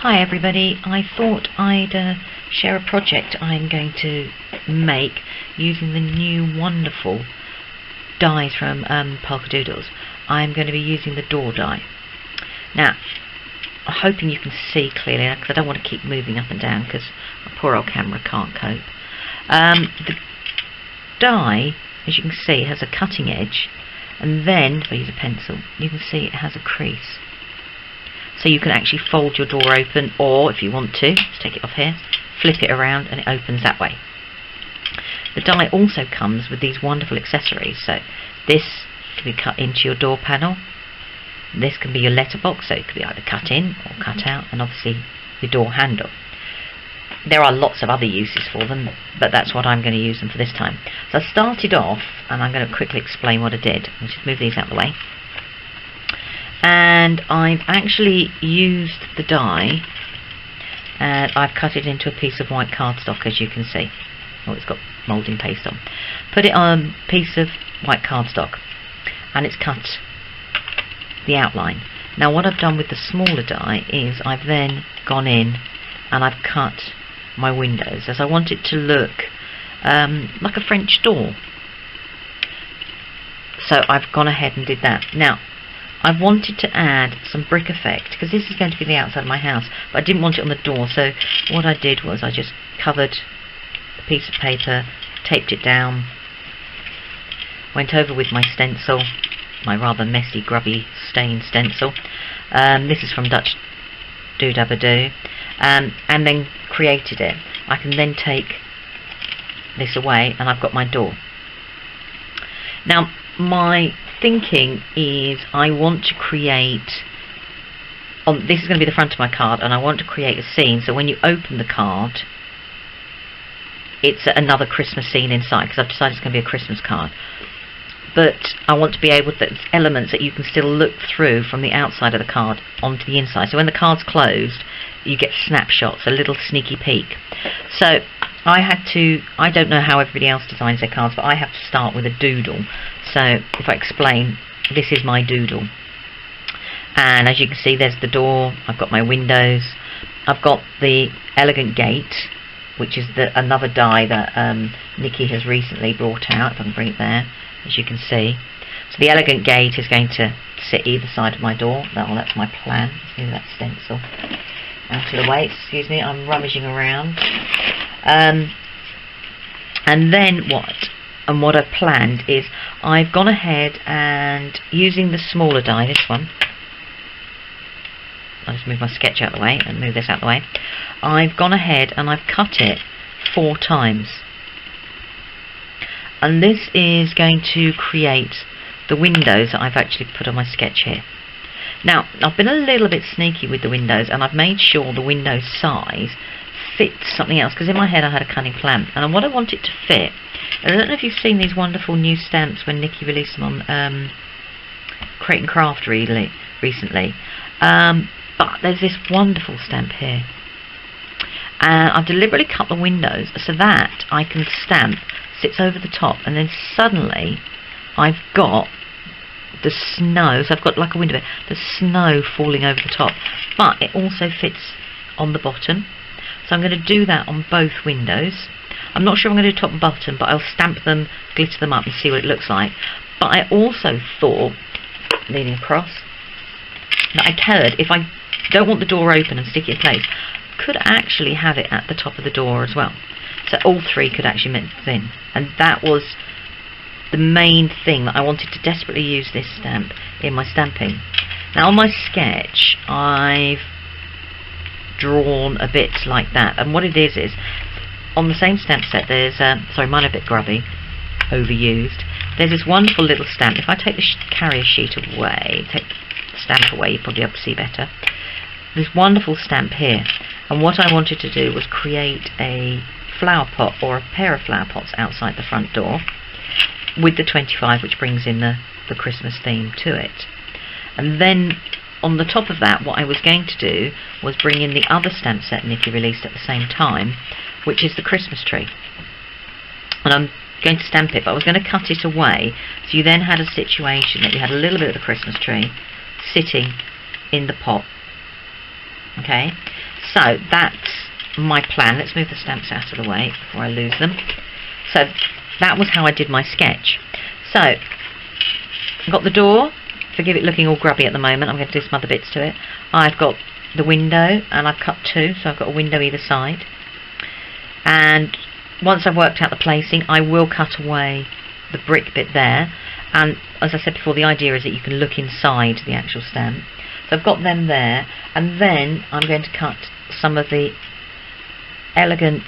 Hi everybody, I thought I'd share a project I'm going to make using the new wonderful dies from Polka Doodles. I'm going to be using the door die. Now, I'm hoping you can see clearly because I don't want to keep moving up and down because my poor old camera can't cope. The die, as you can see, has a cutting edge, and then, if I use a pencil, you can see it has a crease. So you can actually fold your door open, or if you want to, let's take it off here, flip it around and it opens that way. The die also comes with these wonderful accessories. So this can be cut into your door panel. This can be your letterbox, so it could be either cut in or cut out, and obviously your door handle. There are lots of other uses for them, but that's what I'm going to use them for this time. So I started off, and I'm going to quickly explain what I did. I'll just move these out of the way. And I've actually used the die, and I've cut it into a piece of white cardstock, as you can see. Oh, it's got moulding paste on. Put it on a piece of white cardstock, and it's cut the outline. Now what I've done with the smaller die is I've then gone in and I've cut my windows, as I want it to look like a French door. So I've gone ahead and did that. Now I wanted to add some brick effect, because this is going to be the outside of my house, but I didn't want it on the door. So what I did was I just covered a piece of paper, taped it down, went over with my stencil, my rather messy, grubby, stained stencil. This is from Dutch Doodabadoo, and then created it. I can then take this away, and I've got my door. Now my thinking is I want to create, this is going to be the front of my card, and I want to create a scene so when you open the card it's another Christmas scene inside, because I've decided it's going to be a Christmas card. But I want to be able to, there's elements that you can still look through from the outside of the card onto the inside. So when the card's closed, you get snapshots, a little sneaky peek. So I don't know how everybody else designs their cards, but I have to start with a doodle. So if I explain, this is my doodle. And as you can see, there's the door, I've got my windows, I've got the elegant gate, which is another die that Nikki has recently brought out, if I can bring it there, as you can see. So the elegant gate is going to sit either side of my door. That's my plan. Let's move that stencil out of the way. Excuse me, I'm rummaging around. And then what I've planned is I've gone ahead and, using the smaller die, this one, I'll just move my sketch out of the way and move this out of the way. I've gone ahead and I've cut it 4 times. And this is going to create the windows that I've actually put on my sketch here. Now, I've been a little bit sneaky with the windows, and I've made sure the window size fits something else, because in my head I had a cunning plan. And what I want it to fit, I don't know if you've seen these wonderful new stamps when Nikki released them on Crate and Craft recently. But there's this wonderful stamp here. And I've deliberately cut the windows so that I can stamp sits over the top, and then suddenly I've got the snow, so I've got like a window bit, the snow falling over the top, but it also fits on the bottom. So I'm going to do that on both windows. I'm not sure I'm going to do top and bottom, but I'll stamp them, glitter them up and see what it looks like. But I also thought, leaning across, that I could, if I don't want the door open and stick it in place, could actually have it at the top of the door as well. So all 3 could actually mix in. And that was the main thing, that I wanted to desperately use this stamp in my stamping. Now on my sketch I've drawn a bit like that, and what it is on the same stamp set there's sorry, mine are a bit grubby, overused. There's this wonderful little stamp. If I take the carrier sheet away, take the stamp away, you'll probably be able to see better. This wonderful stamp here, and what I wanted to do was create a flower pot or a pair of flower pots outside the front door with the 25, which brings in the Christmas theme to it. And then on the top of that, what I was going to do was bring in the other stamp set Nikki released at the same time, which is the Christmas tree. And I'm going to stamp it, but I was going to cut it away, so you then had a situation that you had a little bit of the Christmas tree sitting in the pot. Okay, So that's my plan. Let's move the stamps out of the way before I lose them. So that was how I did my sketch. So I've got the door. Forgive it looking all grubby at the moment. I'm going to do some other bits to it. I've got the window, and I've cut two, so I've got a window either side. And once I've worked out the placing, I will cut away the brick bit there. And as I said before, the idea is that you can look inside the actual stamp. So I've got them there, and then I'm going to cut some of the elegant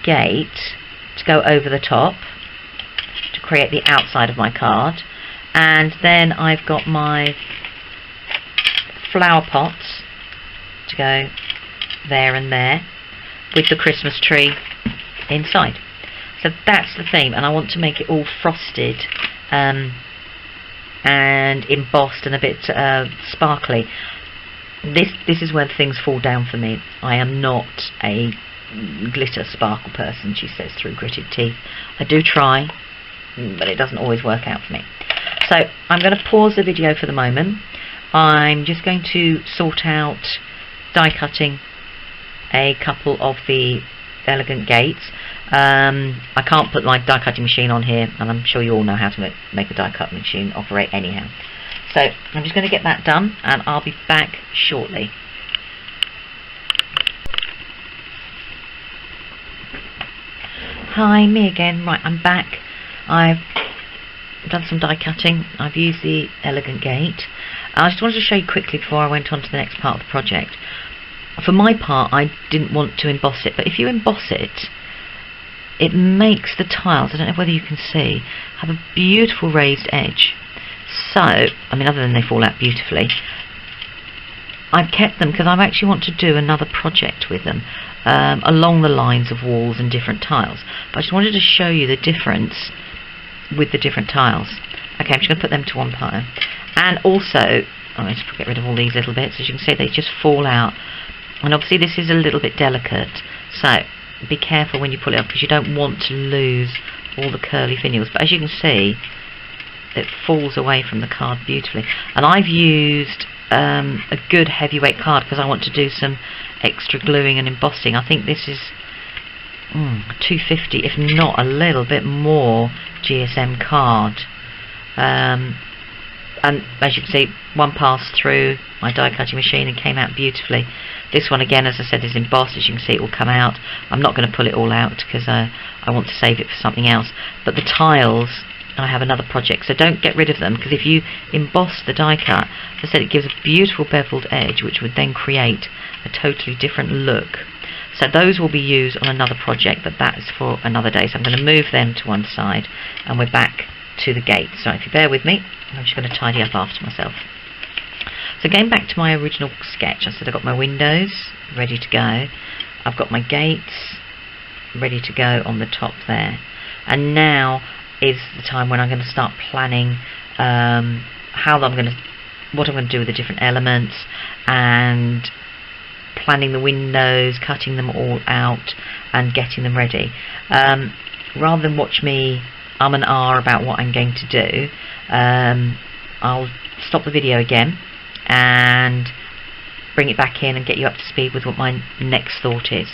gate to go over the top to create the outside of my card. And then I've got my flower pots to go there and there with the Christmas tree inside. So that's the theme, and I want to make it all frosted and embossed and a bit sparkly. This is where things fall down for me. I am not a glitter sparkle person, she says through gritted teeth. I do try, but it doesn't always work out for me. So I'm going to pause the video for the moment. I'm just going to sort out die cutting a couple of the elegant gates. I can't put my die cutting machine on here, and I'm sure you all know how to make a die cut machine operate anyhow. So I'm just going to get that done, and I'll be back shortly. Hi, me again. Right, I'm back. I've done some die cutting. I've used the elegant gate. I just wanted to show you quickly before I went on to the next part of the project. For my part, I didn't want to emboss it, but if you emboss it, it makes the tiles, I don't know whether you can see, have a beautiful raised edge. So, I mean, other than they fall out beautifully, I've kept them because I actually want to do another project with them along the lines of walls and different tiles. But I just wanted to show you the difference with the different tiles. Okay, I'm just going to put them to one pile. And also, I'm going to get rid of all these little bits. As you can see, they just fall out. And obviously this is a little bit delicate, so be careful when you pull it off because you don't want to lose all the curly finials. But as you can see, it falls away from the card beautifully. And I've used a good heavyweight card because I want to do some extra gluing and embossing. I think this is 250, if not a little bit more, GSM card. And as you can see, one passed through my die cutting machine and came out beautifully. This one again, as I said, is embossed. As you can see, it will come out. I'm not going to pull it all out because I want to save it for something else. But the tiles, I have another project, so don't get rid of them, because if you emboss the die cut, as I said, it gives a beautiful beveled edge which would then create a totally different look. So those will be used on another project, but that is for another day. So I'm going to move them to one side, and we're back to the gate. So if you bear with me, I'm just going to tidy up after myself. So going back to my original sketch, I said I've got my windows ready to go. I've got my gates ready to go on the top there. And now is the time when I'm going to start planning what I'm going to do with the different elements, and planning the windows, cutting them all out and getting them ready. Rather than watch me and ah about what I'm going to do, I'll stop the video again and bring it back in and get you up to speed with what my next thought is.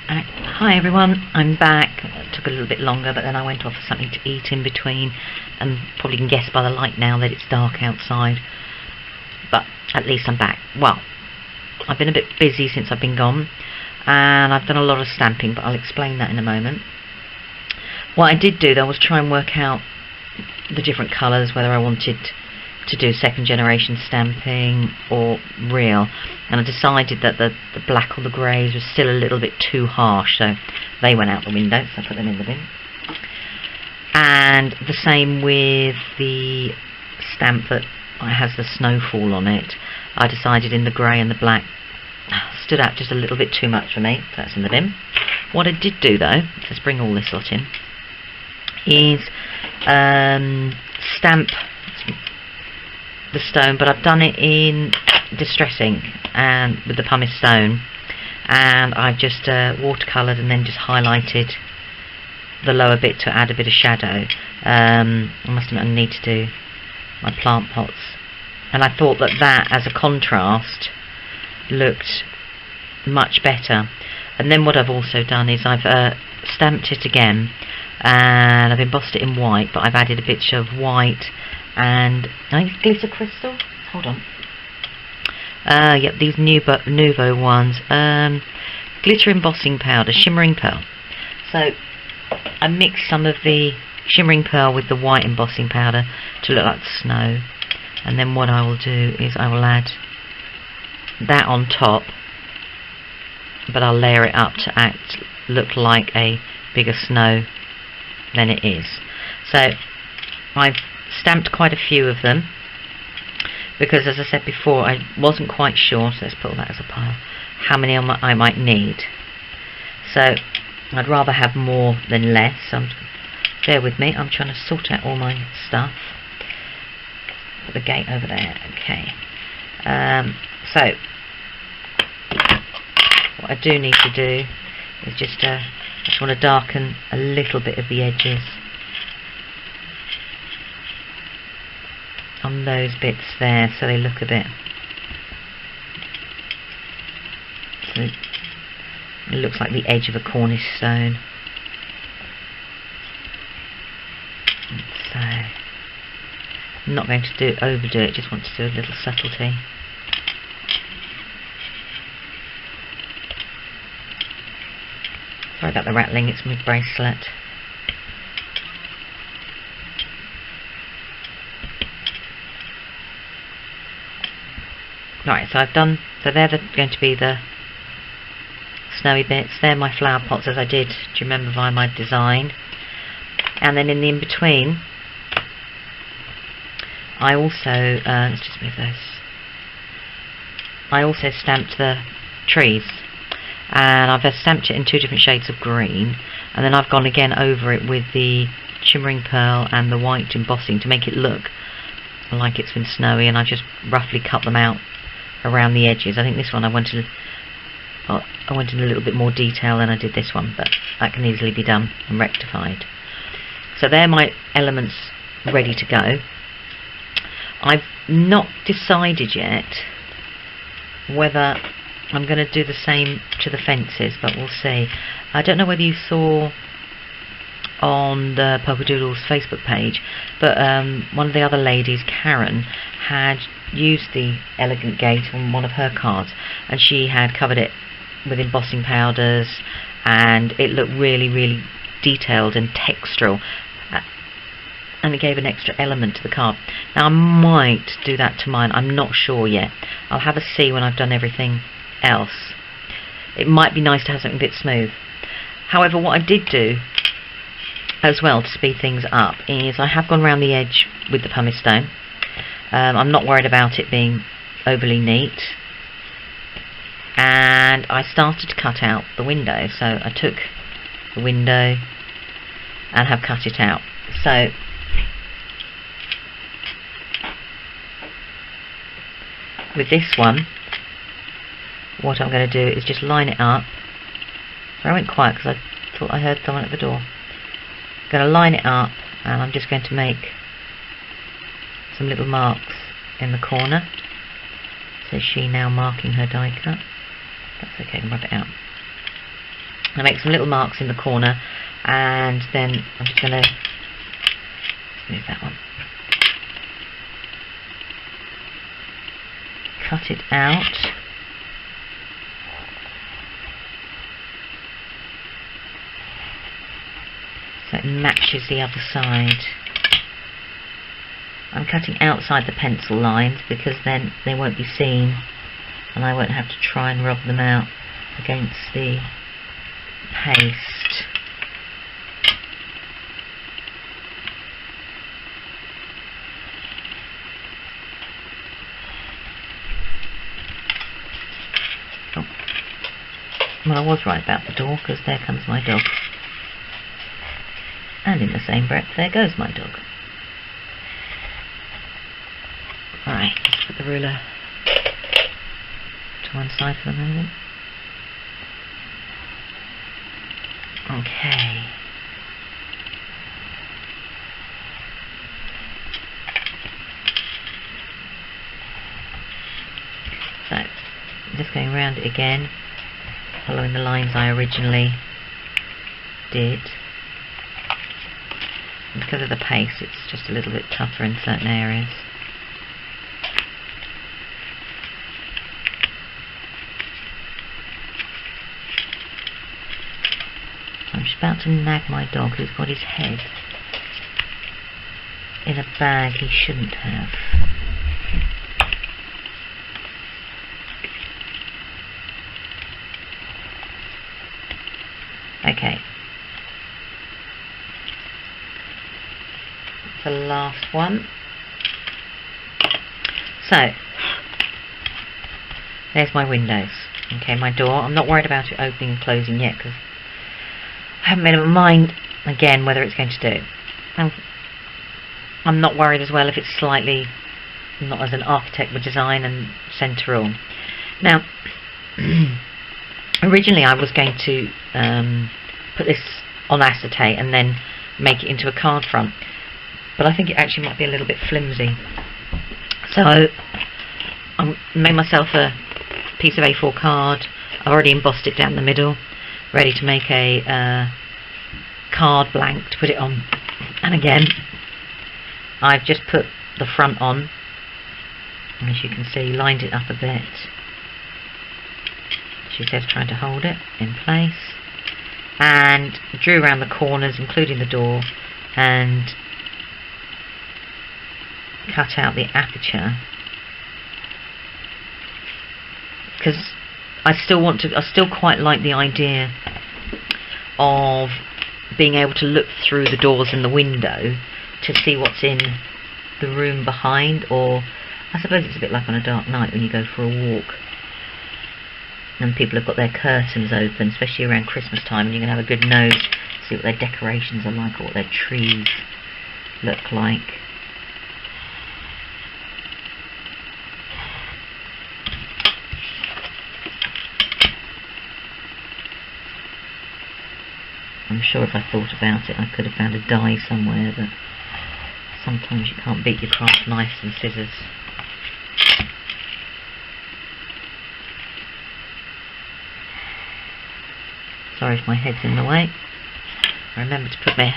Hi everyone, I'm back. It took a little bit longer, but then I went off for something to eat in between, and probably can guess by the light now that it's dark outside. But at least I'm back. Well, I've been a bit busy since I've been gone, and I've done a lot of stamping, but I'll explain that in a moment. What I did do though was try and work out the different colours, whether I wanted to do second generation stamping or real, and I decided that the black or the greys was still a little bit too harsh, so they went out the window, so I put them in the bin. And the same with the stamp that has the snowfall on it. I decided in the grey and the black stood out just a little bit too much for me, so that's in the bin. What I did do though, let's bring all this lot in, is stamp the stone, but I've done it in distress ink and with the pumice stone, and I've just watercoloured and then just highlighted the lower bit to add a bit of shadow. I must admit I need to do my plant pots, and I thought that as a contrast looked much better. And then what I've also done is I've stamped it again, and I've embossed it in white, but I've added a bit of white and I think glitter crystal. Hold on. Yep, these Nuvo ones. Glitter embossing powder, shimmering pearl. So I mixed some of the shimmering pearl with the white embossing powder to look like snow, and then what I will do is I will add that on top, but I'll layer it up to look like a bigger snow than it is. So I've stamped quite a few of them because, as I said before, I wasn't quite sure, so let's put that as a pile, how many I might need. So I'd rather have more than less. Bear with me, I'm trying to sort out all my stuff. Put the gate over there. Okay. So what I do need to do is just want to darken a little bit of the edges on those bits there, so they look a bit, so it looks like the edge of a Cornish stone. So I'm not going to overdo it, just want to do a little subtlety. Sorry about the rattling, it's my bracelet. Right, so they're going to be the snowy bits. They're my flower pots as I did, do you remember, via my design. And then in the in-between, I also, let's just move those. I also stamped the trees. And I've stamped it in 2 different shades of green, and then I've gone again over it with the shimmering pearl and the white embossing to make it look like it's been snowy, and I've just roughly cut them out around the edges. I think this one I wanted a little bit more detail than I did this one, but that can easily be done and rectified. So they're my elements ready to go. I've not decided yet whether I'm going to do the same to the fences, but we'll see. I don't know whether you saw on the Purple Doodles Facebook page, but one of the other ladies, Karen, had used the elegant gate on one of her cards, and she had covered it with embossing powders, and it looked really, really detailed and textural, and it gave an extra element to the card. Now I might do that to mine, I'm not sure yet. I'll have a see when I've done everything else. It might be nice to have something a bit smooth. However, what I did do as well to speed things up is I have gone around the edge with the pumice stone. I'm not worried about it being overly neat, and I started to cut out the window. So I took the window and have cut it out. So with this one, what I'm going to do is just line it up. So I went quiet because I thought I heard someone at the door. I'm going to line it up, and I'm just going to make some little marks in the corner. So she now marking her die cut. That's okay, I can rub it out. I make some little marks in the corner, and then I'm just going to move that one. Cut it out. So it matches the other side. I'm cutting outside the pencil lines because then they won't be seen, and I won't have to try and rub them out against the paste. Oh. Well, I was right about the door, because there comes my dog. And in the same breath, there goes my dog. Alright, let's put the ruler to one side for the moment. Okay. So just going around it again, following the lines I originally did. And because of the pace, it's just a little bit tougher in certain areas. I'm just about to nag my dog, who's got his head in a bag he shouldn't have. Okay. The last one. So, there's my windows. Okay, my door. I'm not worried about it opening and closing yet because I haven't made up my mind again whether it's going to do. I'm not worried as well if it's slightly, not as an architect would design, and centre all. Now, originally I was going to put this on acetate and then make it into a card front, but I think it actually might be a little bit flimsy. So I made myself a piece of A4 card. I've already embossed it down the middle, ready to make a card blank to put it on. And again, I've just put the front on, and as you can see, lined it up a bit. She says trying to hold it in place, and drew around the corners, including the door, and cut out the aperture, because I still quite like the idea of being able to look through the doors and the window to see what's in the room behind, or I suppose it's a bit like on a dark night when you go for a walk and people have got their curtains open, especially around Christmas time, and you can have a good nose to see what their decorations are like or what their trees look like. I'm sure if I thought about it I could have found a die somewhere, but sometimes you can't beat your craft knives and scissors. Sorry if my head's in the way. I remember to put my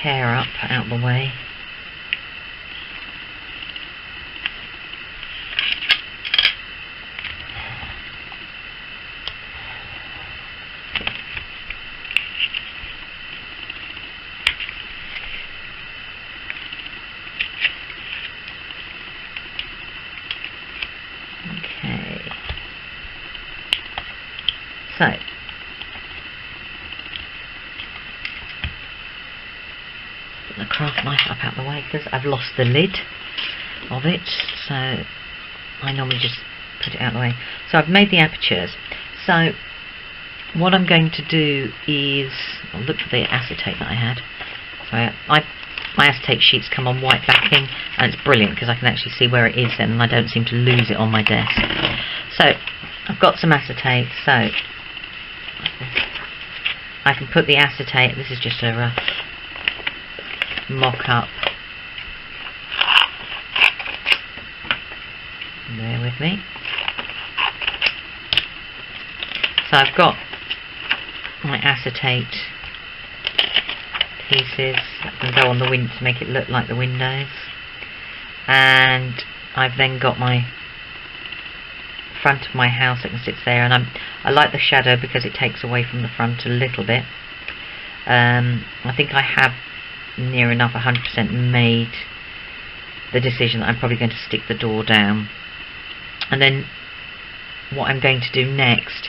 hair up out of the way. Okay. So, put the craft knife up out the way because I've lost the lid of it, so I normally just put it out the way. So I've made the apertures. So what I'm going to do is, I'll look for the acetate that I had. So my acetate sheets come on white backing, and it's brilliant because I can actually see where it is then, and I don't seem to lose it on my desk. So I've got some acetate, so I can put the acetate, this is just a rough mock-up. Bear with me. So I've got my acetate pieces that can go on the window to make it look like the windows, and I've then got my front of my house that can sit there, and I like the shadow because it takes away from the front a little bit. I think I have near enough 100% made the decision that I'm probably going to stick the door down, and then what I'm going to do next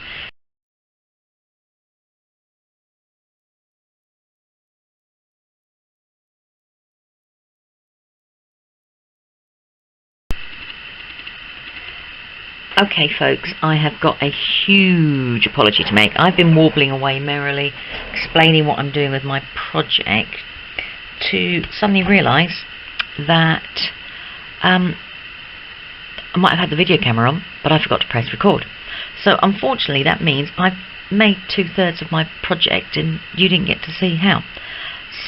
Okay folks, I have got a huge apology to make. I've been warbling away merrily, explaining what I'm doing with my project, to suddenly realise that I might have had the video camera on, but I forgot to press record. So unfortunately that means I've made 2/3 of my project and you didn't get to see how.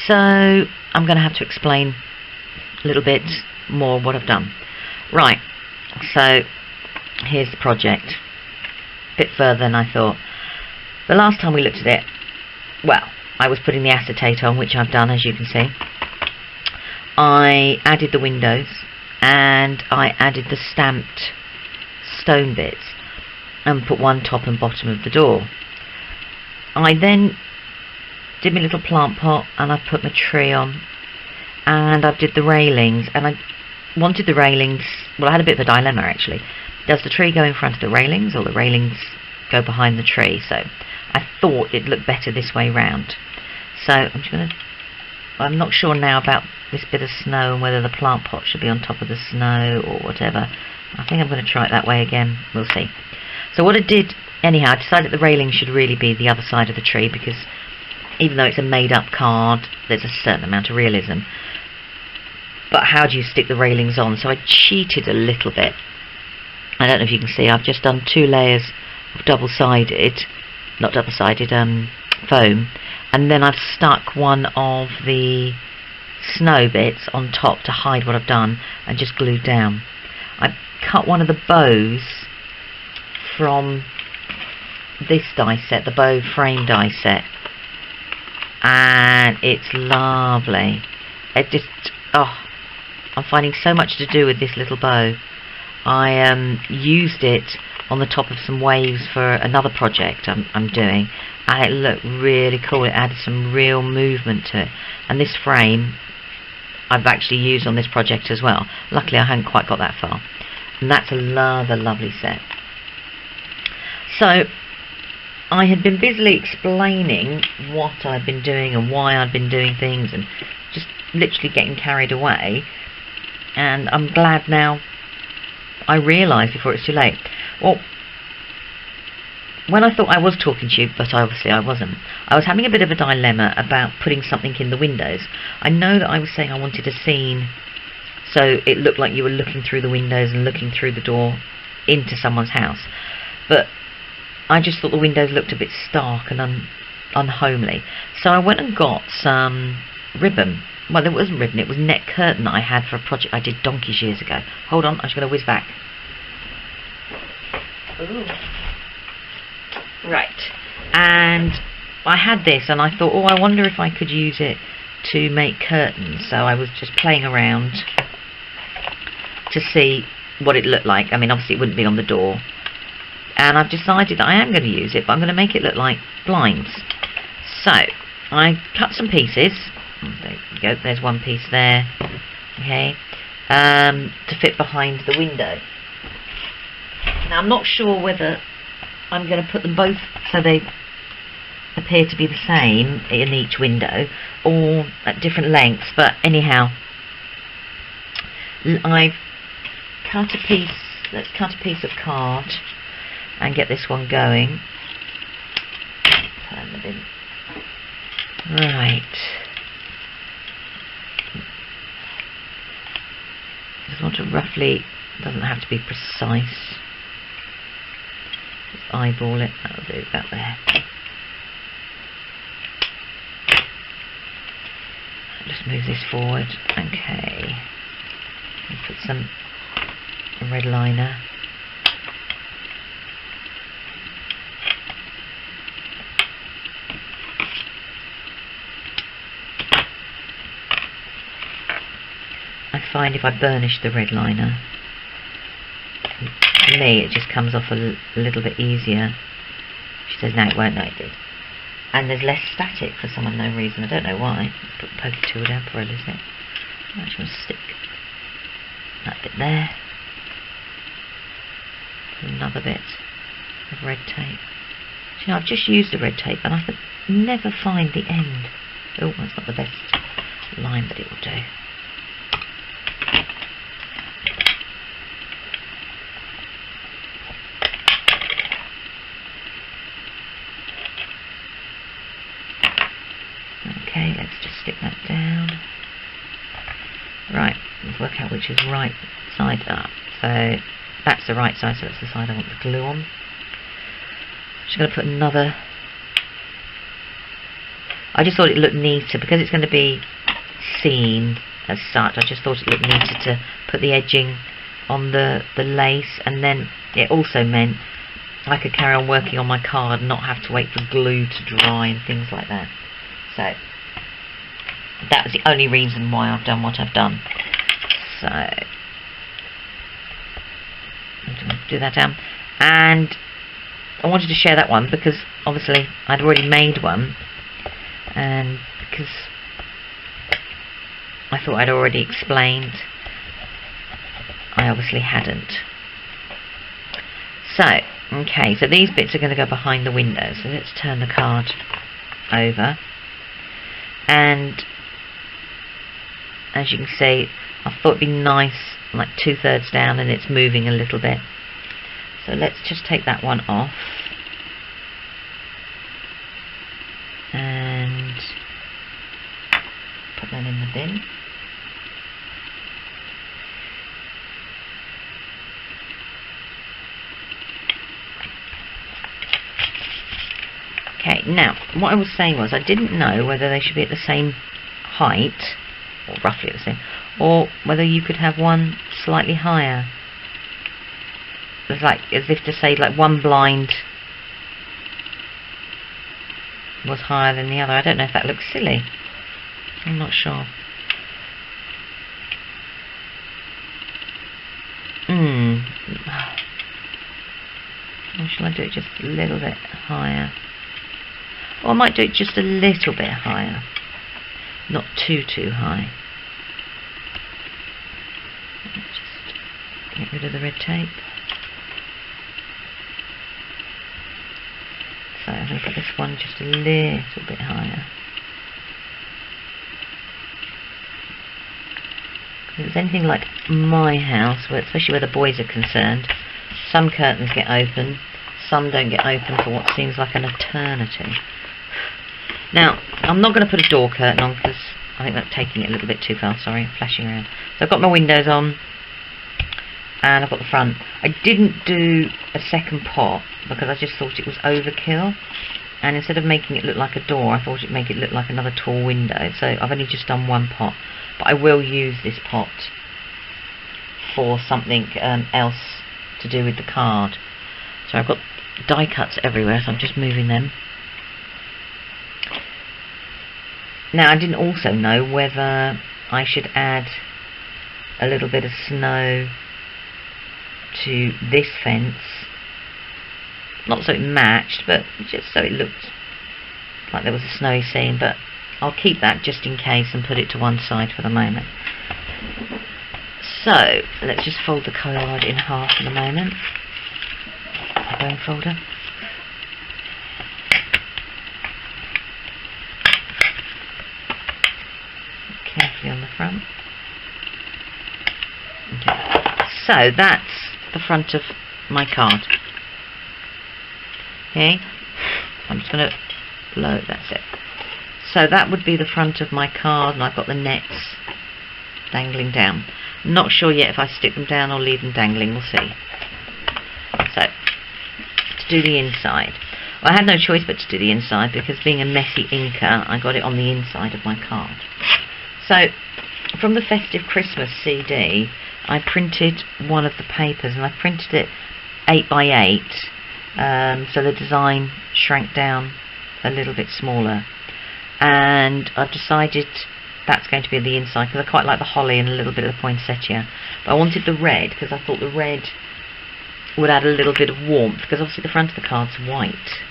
So I'm going to have to explain a little bit more what I've done. Right, so here's the project. A bit further than I thought. The last time we looked at it, well, I was putting the acetate on, which I've done, as you can see. I added the windows, and I added the stamped stone bits, and put one top and bottom of the door. I then did my little plant pot, and I put my tree on, and I did the railings, and I wanted the railings, well, I had a bit of a dilemma actually. Does the tree go in front of the railings, or the railings go behind the tree? So I thought it'd look better this way round. So I'm not sure now about this bit of snow and whether the plant pot should be on top of the snow or whatever. I think I'm going to try it that way again. We'll see. So what I did, anyhow, I decided the railing should really be the other side of the tree, because even though it's a made-up card, there's a certain amount of realism. But how do you stick the railings on? So I cheated a little bit. I don't know if you can see, I've just done 2 layers of double-sided, not double-sided, foam, and then I've stuck one of the snow bits on top to hide what I've done, and just glued down. I cut one of the bows from this die set, the bow frame die set, and it's lovely. It just, oh, I'm finding so much to do with this little bow. I used it on the top of some waves for another project I'm doing, and it looked really cool. It added some real movement to it, and this frame I've actually used on this project as well. Luckily I hadn't quite got that far, and that's another lovely set. So I had been busily explaining what I'd been doing and why I'd been doing things, and just literally getting carried away, and I'm glad now I realised before it's too late. Well, when I thought I was talking to you, but obviously I wasn't, I was having a bit of a dilemma about putting something in the windows. I know that I was saying I wanted a scene so it looked like you were looking through the windows and looking through the door into someone's house, but I just thought the windows looked a bit stark and unhomely. So I went and got some ribbon. Well, it wasn't ribbon, it was net curtain that I had for a project I did donkeys years ago. Hold on, I'm just going to whiz back. Ooh. Right. And I had this, and I thought, oh, I wonder if I could use it to make curtains. So I was just playing around to see what it looked like. I mean, obviously it wouldn't be on the door. And I've decided that I am going to use it, but I'm going to make it look like blinds. So I cut some pieces. There you go, there's one piece there, okay, to fit behind the window. Now I'm not sure whether I'm going to put them both so they appear to be the same in each window, or at different lengths, but anyhow, I've cut a piece, let's cut a piece of card and get this one going. Turn them in. Right. Just want to roughly, doesn't have to be precise, just eyeball it. That'll do, that there. Just move this forward. Okay, and put some red liner. I find if I burnish the red liner, for me it just comes off a little bit easier. She says no, it won't. No, it did. And there's less static for some unknown reason. I don't know why. Put the pokey tool down for a little bit. I just want to stick that bit there. Put another bit of red tape. You know, I've just used the red tape and I could never find the end. Oh, that's not the best line, but it will do. Okay, let's just stick that down. Right, let's work out which is right side up. So that's the right side, so that's the side I want the glue on. I'm just going to put another. I just thought it looked neater because it's going to be seen as such. I just thought it looked neater to put the edging on the lace and then it also meant I could carry on working on my card and not have to wait for glue to dry and things like that. So that was the only reason why I've done what I've done. So I'm going to do that down. And I wanted to share that one because obviously I'd already made one, and because I thought I'd already explained, I obviously hadn't. So, okay, so these bits are going to go behind the window. So let's turn the card over. And as you can see, I thought it'd be nice, like 2/3 down, and it's moving a little bit. So let's just take that one off. And put that in the bin. Okay, now, what I was saying was I didn't know whether they should be at the same height, or roughly the same, or whether you could have one slightly higher. It's like, as if to say, like one blind was higher than the other. I don't know if that looks silly. I'm not sure. Or shall I do it just a little bit higher? Or I might do it just a little bit higher. Not too high. Just get rid of the red tape. So I'm going to put this one just a little bit higher. If it's anything like my house, where, especially where the boys are concerned, some curtains get open, some don't get open for what seems like an eternity. Now, I'm not going to put a door curtain on because I think that's taking it a little bit too far. Sorry, I'm flashing around. So I've got my windows on, and I've got the front. I didn't do a second pot because I just thought it was overkill, and instead of making it look like a door, I thought it'd make it look like another tall window. So I've only just done one pot, but I will use this pot for something else to do with the card. So I've got die cuts everywhere, so I'm just moving them. Now, I didn't also know whether I should add a little bit of snow to this fence. Not so it matched, but just so it looked like there was a snowy scene. But I'll keep that just in case and put it to one side for the moment. So, let's just fold the card in half for the moment. A bone folder. Carefully on the front. Okay. So that's the front of my card. Okay. I'm just going to blow it. That's it. So that would be the front of my card, and I've got the nets dangling down. Not sure yet if I stick them down or leave them dangling. We'll see. So to do the inside. Well, I had no choice but to do the inside because being a messy inker, I got it on the inside of my card. So, from the Festive Christmas CD, I printed one of the papers, and I printed it 8 by 8, so the design shrank down a little bit smaller. And I've decided that's going to be the inside, because I quite like the holly and a little bit of the poinsettia. But I wanted the red, because I thought the red would add a little bit of warmth, because obviously the front of the card's white.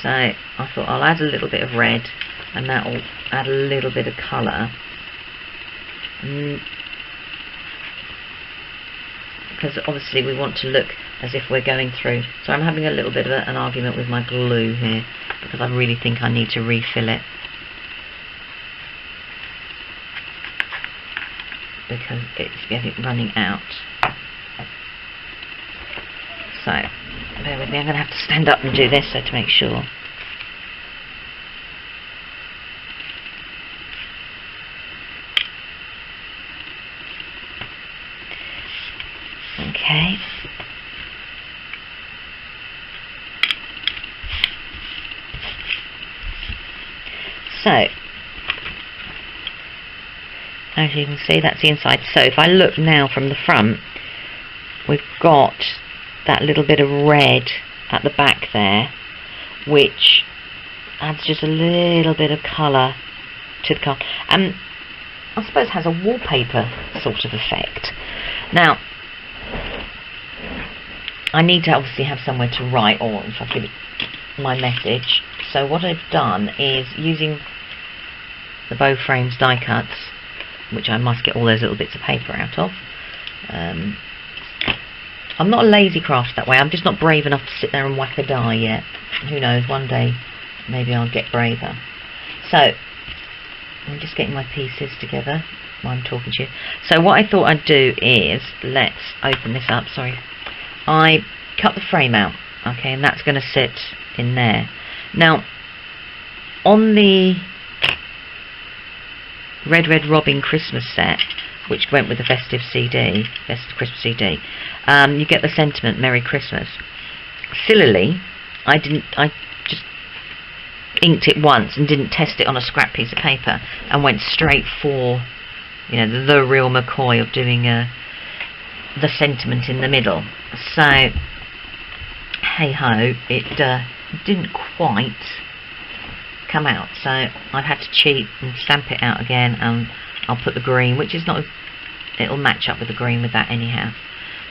So, I thought I'll add a little bit of red, and that will add a little bit of colour. Because obviously we want to look as if we're going through. So I'm having a little bit of an argument with my glue here, because I really think I need to refill it. Because it's running out. So, bear with me, I'm going to have to stand up and do this so to make sure. Okay. So, as you can see, that's the inside. So if I look now from the front, we've got that little bit of red at the back there, which adds just a little bit of colour to the car, and I suppose has a wallpaper sort of effect. Now, I need to obviously have somewhere to write, or if I give it my message. So what I've done is, using the bow frames die cuts, which I must get all those little bits of paper out of. I'm not a lazy craft that way. I'm just not brave enough to sit there and whack a die yet. Who knows, one day maybe I'll get braver. So I'm just getting my pieces together while I'm talking to you. So what I thought I'd do is, let's open this up. Sorry, I cut the frame out, okay, and that's going to sit in there. Now, on the Red Red Robin Christmas set, which went with the festive CD, festive Christmas CD, you get the sentiment "Merry Christmas." Sillily, I just inked it once and didn't test it on a scrap piece of paper, and went straight for, you know, the real McCoy of doing the sentiment in the middle. So, hey ho, it didn't quite come out, so I've had to cheat and stamp it out again, and I'll put the green, which is not, it'll match up with the green with that anyhow.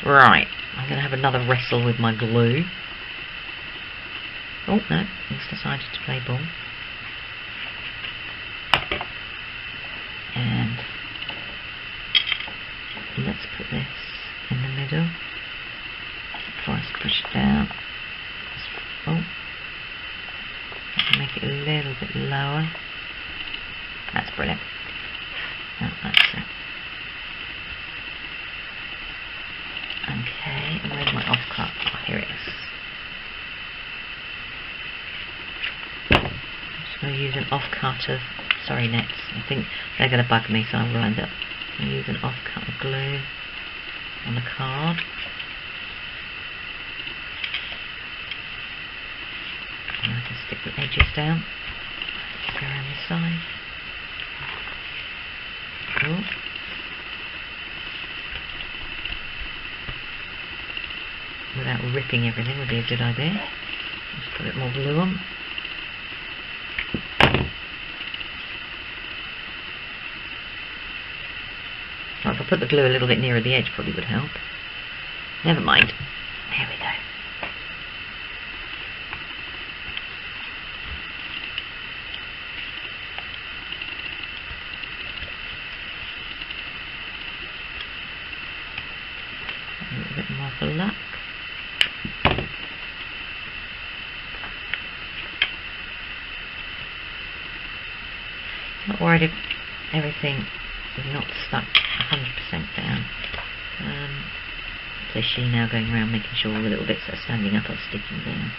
Right, I'm going to have another wrestle with my glue. Oh no, he's decided to play ball. And let's put this in the middle before I push it down. Oh, make it a little bit lower. That's brilliant. Oh, that's it. Okay, and where's my offcut? Oh, here it is. I'm just going to use an offcut of, sorry nets, I think they're going to bug me, so I'll wind up. I'm going to use an offcut of glue on the card. And I can stick the edges down. Just go around this side. Cool. Without ripping everything would be a good idea. Just put a bit more glue on. Well, if I put the glue a little bit nearer the edge, probably would help. Never mind. Here we go. A little bit more for luck. Not worried if everything is not stuck 100% down. So she now going around making sure all the little bits that are standing up are sticking down.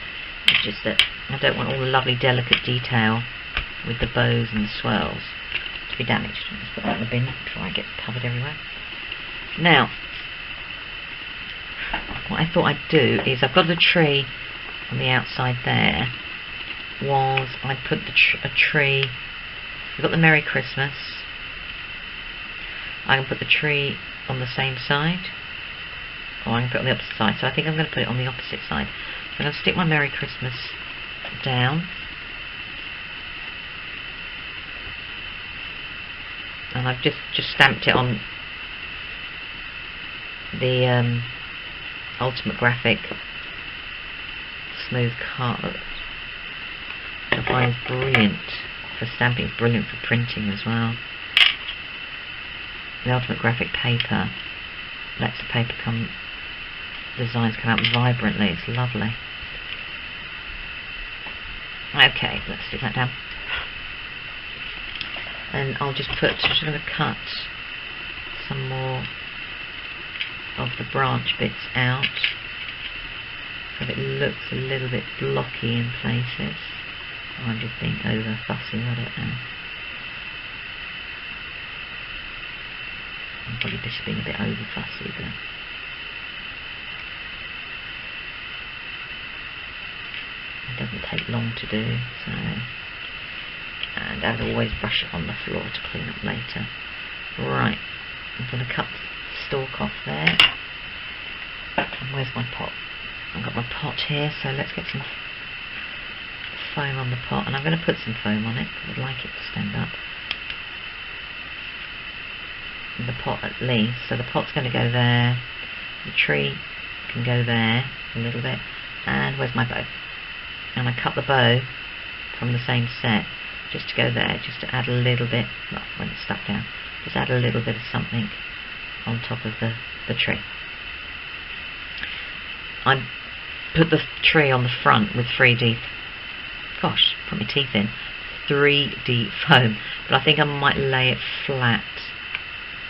It's just that I don't want all the lovely delicate detail with the bows and the swirls to be damaged. I'll just put that in the bin before I get covered everywhere. Now, what I thought I'd do is, I've got the tree on the outside there, was I'd put a tree, I've got the Merry Christmas, I can put the tree on the same side, or I can put it on the opposite side, so I think I'm going to put it on the opposite side. So I'm going to stick my Merry Christmas down, and I've just stamped it on the Ultimate Graphic smooth card. I find it's brilliant for stamping, it's brilliant for printing as well. The Ultimate Graphic paper lets the paper designs come out vibrantly. It's lovely. Okay, let's stick that down. And I'll just going to cut some more of the branch bits out, so it looks a little bit blocky in places. Or I'm just being over fussy, I don't know. I'm probably just being a bit over fussy, but it doesn't take long to do, so. And as always, brush it on the floor to clean up later. Right, I'm going to cut the stalk off there. And where's my pot? I've got my pot here, so let's get some foam on the pot, and I'm going to put some foam on it because I'd like it to stand up. The pot at least, so the pot's going to go there, the tree can go there a little bit, and where's my bow? And I cut the bow from the same set just to go there, just to add a little bit, well, when it's stuck down, just add a little bit of something on top of the tree. I put the tree on the front with 3D, gosh, put my teeth in, 3D foam, but I think I might lay it flat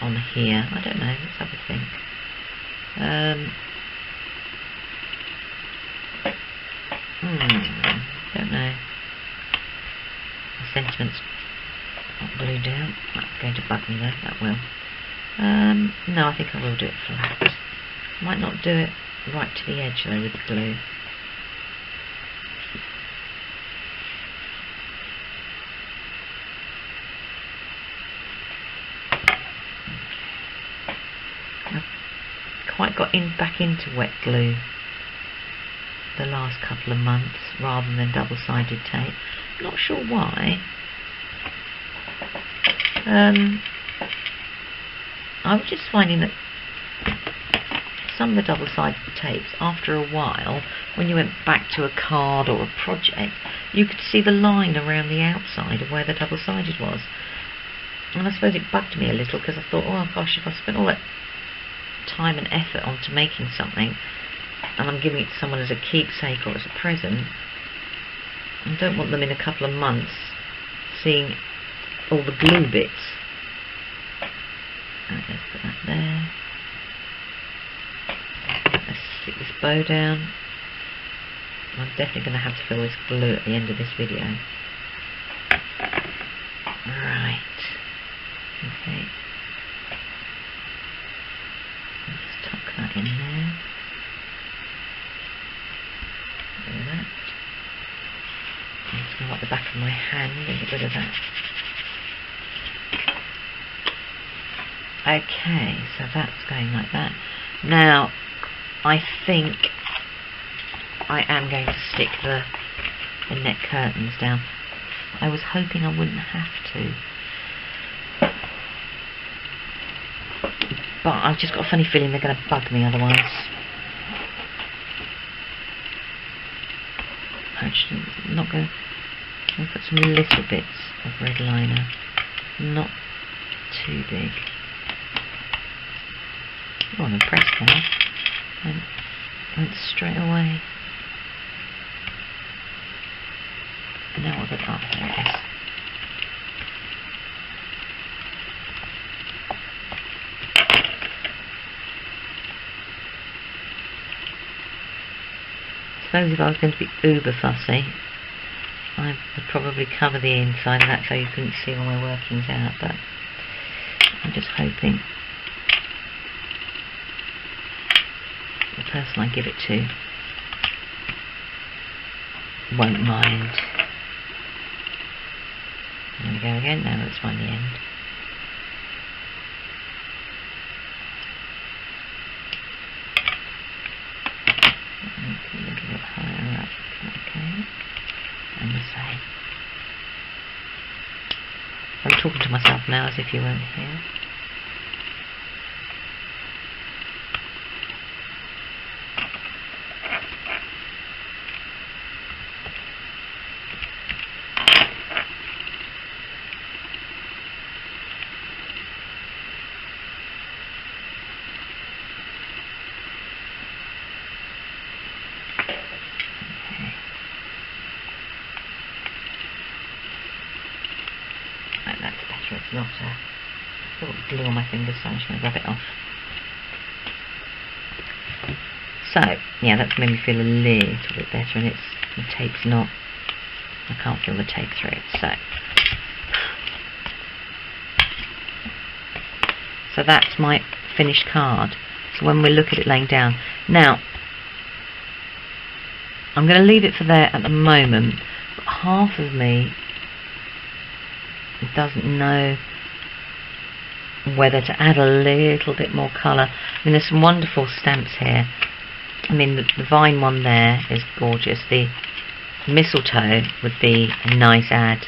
on here. I don't know, let's have a think. Don't know. The sentiment's not glued down. That's going to bug me though, that will. No, I think I will do it flat. Might not do it right to the edge though with the glue. I've quite got back into wet glue the last couple of months rather than double-sided tape. Not sure why. I was just finding that some of the double-sided tapes, after a while, when you went back to a card or a project, you could see the line around the outside of where the double-sided was. And I suppose it bugged me a little because I thought, oh gosh, if I spent all that time and effort onto making something and I'm giving it to someone as a keepsake or as a present, I don't want them in a couple of months seeing all the glue bits. Right, let's put that there. Let's stick this bow down. I'm definitely going to have to fill this glue at the end of this video. Right. Okay. Let's tuck that in there. Do that. I'm just going to wipe the back of my hand and get rid of that. Okay, so that's going like that. Now, I think I am going to stick the neck curtains down. I was hoping I wouldn't have to, but I've just got a funny feeling they're going to bug me otherwise. Actually, I'm not going to put some little bits of red liner, not too big. Oh, I'm impressed now. And went straight away. Now I'll go up. There it is. I suppose if I was going to be uber fussy, I would probably cover the inside of that so you couldn't see all my workings out, but I'm just hoping the person I give it to won't mind. There we go again. Now let's find the end. A little bit higher up. Okay. And the same. I'm talking to myself now as if you weren't here. That's better, it's not I've got glue on my fingers, so I'm just going to rub it off. So, yeah, that's made me feel a little bit better, and the tape's not, I can't feel the tape through it, so that's my finished card. So when we look at it laying down, now, I'm going to leave it for there at the moment, but half of me doesn't know whether to add a little bit more colour. I mean, there's some wonderful stamps here, I mean, the vine one there is gorgeous. The mistletoe would be a nice ad.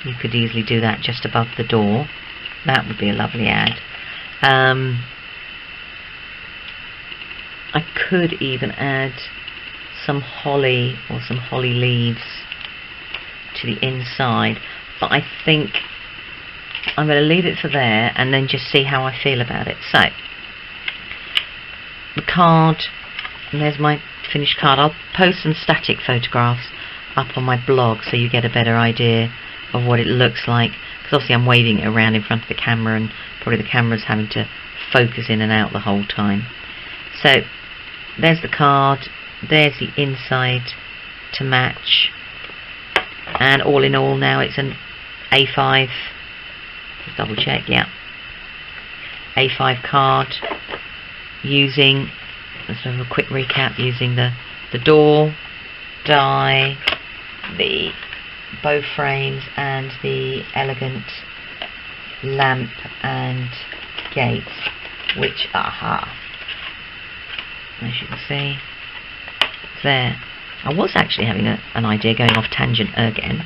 You could easily do that just above the door. That would be a lovely ad. I could even add some holly or some holly leaves to the inside, but I think I'm going to leave it for there and then just see how I feel about it. So, the card, and there's my finished card. I'll post some static photographs up on my blog so you get a better idea of what it looks like, because obviously I'm waving it around in front of the camera and probably the camera's having to focus in and out the whole time. So there's the card, there's the inside to match, and all in all now it's an A5, just double check, yeah, A5 card, using, let's have a quick recap, using the door, die, the bow frames and the elegant lamp and gate, which, as you can see there. I was actually having an idea, going off tangent again.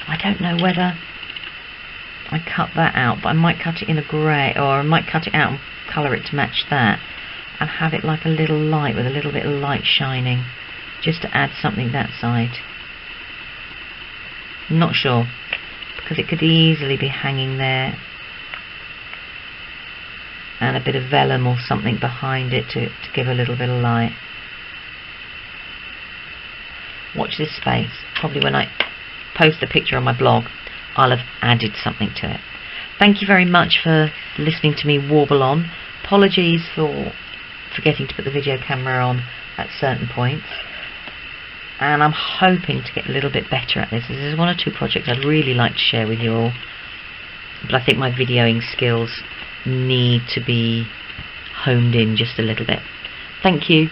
I don't know whether I cut that out, but I might cut it in a grey, or I might cut it out and colour it to match that, and have it like a little light with a little bit of light shining, just to add something that side. I'm not sure, because it could easily be hanging there, and a bit of vellum or something behind it to give a little bit of light. Watch this space. Probably when I post a picture on my blog, I'll have added something to it. Thank you very much for listening to me warble on. Apologies for forgetting to put the video camera on at certain points. And I'm hoping to get a little bit better at this. This is one or two projects I'd really like to share with you all. But I think my videoing skills need to be honed in just a little bit. Thank you.